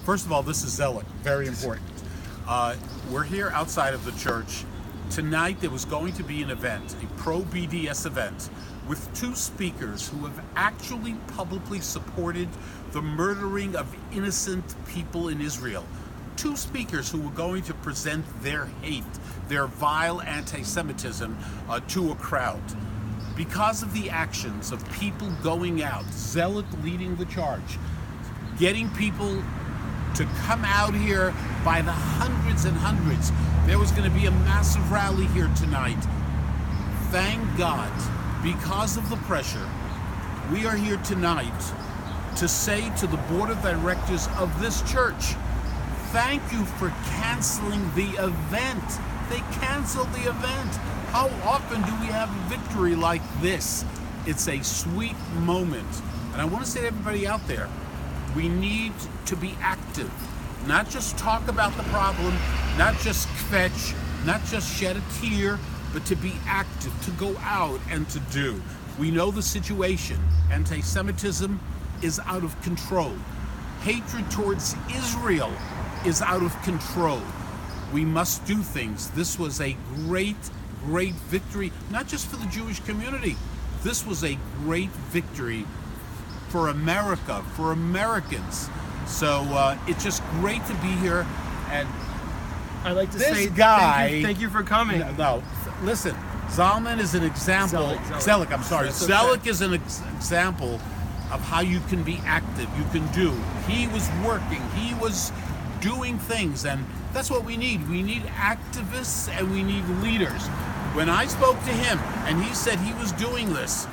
First of all, this is Zealot, very important. We're here outside of the church. Tonight there was going to be an event, a pro-BDS event, with two speakers who have actually publicly supported the murdering of innocent people in Israel. Two speakers who were going to present their hate, their vile anti-Semitism to a crowd. Because of the actions of people going out, Zealot leading the charge, getting people to come out here by the hundreds and hundreds. There was going to be a massive rally here tonight. Thank God, because of the pressure, we are here tonight to say to the board of directors of this church, thank you for canceling the event. They canceled the event. How often do we have a victory like this? It's a sweet moment. And I want to say to everybody out there, we need to be active. Not just talk about the problem, not just fetch, not just shed a tear, but to be active, to go out and to do. We know the situation. Anti-Semitism is out of control. Hatred towards Israel is out of control. We must do things. This was a great victory, not just for the Jewish community. This was a great victory for America, for Americans. So it's just great to be here. And I'd like to this say guy, thank you for coming. No, listen, Zalman is an example. Zelik, I'm sorry. Zelik is an example of how you can be active, you can do. He was working, he was doing things, and that's what we need. We need activists and we need leaders. When I spoke to him and he said he was doing this,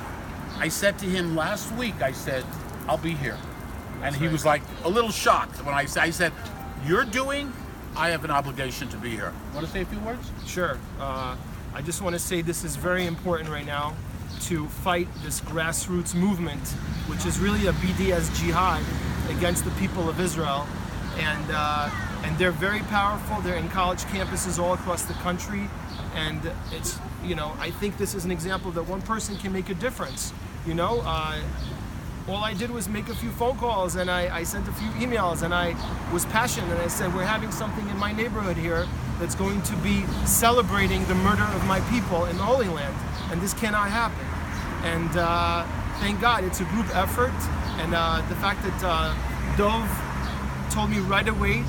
I said to him last week, I said, I'll be here. And he was like a little shocked when I said, you're doing, I have an obligation to be here. Want to say a few words? Sure. I just want to say this is very important right now to fight this grassroots movement, which is really a BDS jihad against the people of Israel. And they're very powerful. They're in college campuses all across the country. And it's, I think this is an example that one person can make a difference. All I did was make a few phone calls and I sent a few emails and I was passionate and I said, we're having something in my neighborhood here that's going to be celebrating the murder of my people in the Holy Land, and this cannot happen. And thank God it's a group effort, and the fact that Dov told me right away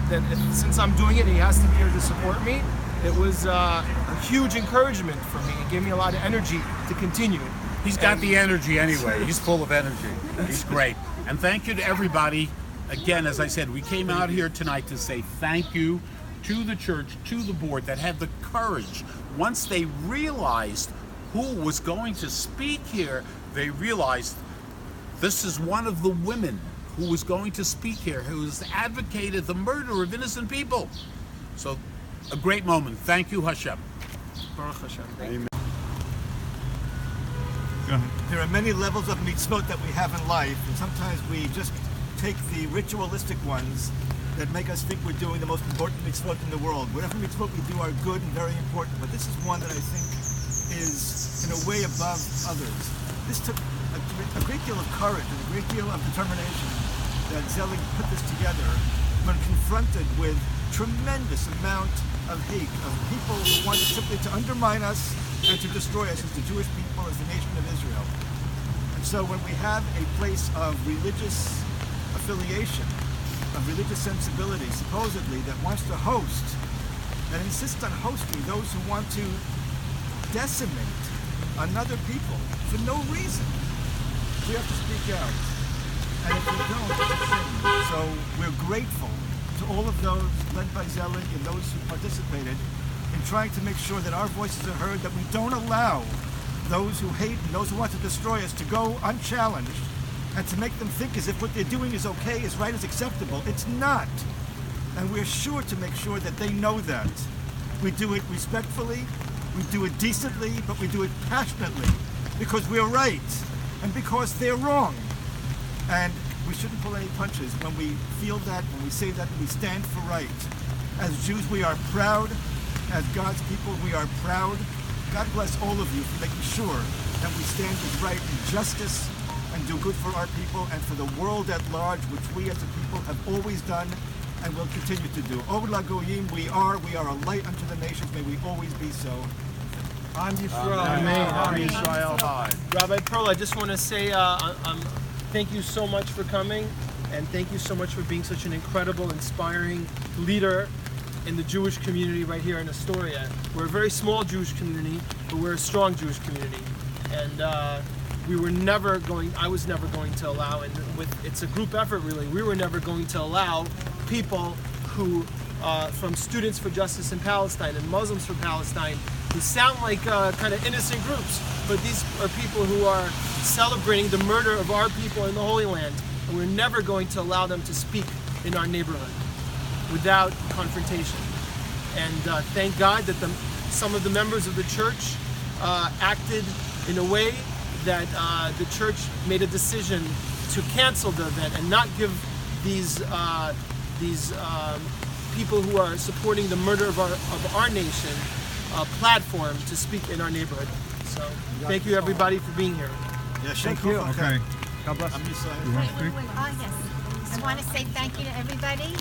that since I'm doing it, he has to be here to support me, it was a huge encouragement for me. It gave me a lot of energy to continue. He's got the energy anyway. He's full of energy. He's great. And thank you to everybody. Again, as I said, we came out here tonight to say thank you to the church, to the board that had the courage. Once they realized who was going to speak here, they realized this is one of the women who was going to speak here, who has advocated the murder of innocent people. So, a great moment. Thank you, Hashem. Baruch Hashem. Amen. There are many levels of mitzvot that we have in life, and sometimes we just take the ritualistic ones that make us think we're doing the most important mitzvot in the world. Whatever mitzvot we do are good and very important, but this is one that I think is in a way above others. This took a great deal of courage and a great deal of determination that Zelig put this together when confronted with tremendous amount of hate, of people who wanted simply to undermine us and to destroy us as the Jewish people, as the nation of Israel. And so when we have a place of religious affiliation, of religious sensibility, supposedly, that wants to host, that insists on hosting those who want to decimate another people for no reason, we have to speak out. And if we don't, it's a shame. So we're grateful to all of those led by Zelig and those who participated in trying to make sure that our voices are heard, that we don't allow those who hate and those who want to destroy us to go unchallenged and to make them think as if what they're doing is okay, is right, is acceptable. It's not. And we're sure to make sure that they know that. We do it respectfully, we do it decently, but we do it passionately because we're right and because they're wrong. And we shouldn't pull any punches when we feel that, when we say that, we stand for right. As Jews, we are proud. As God's people, we are proud. God bless all of you for making sure that we stand with right and justice and do good for our people and for the world at large, which we as a people have always done and will continue to do. Or Lagoyim, we are a light unto the nations. May we always be so. Am Yisrael. Am Yisrael High. Rabbi Pearl, I just want to say thank you so much for coming, and thank you so much for being such an incredible, inspiring leader in the Jewish community right here in Astoria. We're a very small Jewish community, but we're a strong Jewish community. And I was never going to allow, and it's a group effort really, we were never going to allow people who, from Students for Justice in Palestine and Muslims for Palestine, who sound like kind of innocent groups, but these are people who are celebrating the murder of our people in the Holy Land, and we're never going to allow them to speak in our neighborhood without confrontation. And thank God that some of the members of the church acted in a way that the church made a decision to cancel the event and not give these people who are supporting the murder of our nation a platform to speak in our neighborhood. So thank you everybody for being here. Thank you. Okay. God bless. Am Yisrael. You want to speak? Yes. I want to say thank you to everybody,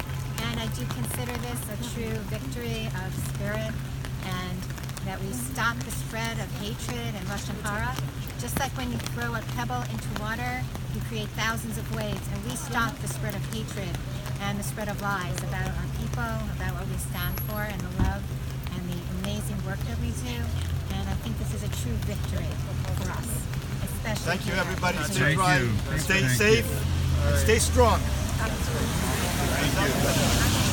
and I do consider this a true victory of spirit, and that we stop the spread of hatred and Lashon Hara. Just like when you throw a pebble into water, you create thousands of waves, and we stop the spread of hatred and the spread of lies about our people, about what we stand for, and the love and the amazing work that we do. And I think this is a true victory for us, especially. Thank you, here. everybody. Stay Thank dry, you. stay Thank safe, you. and stay strong. Absolutely. Thank you.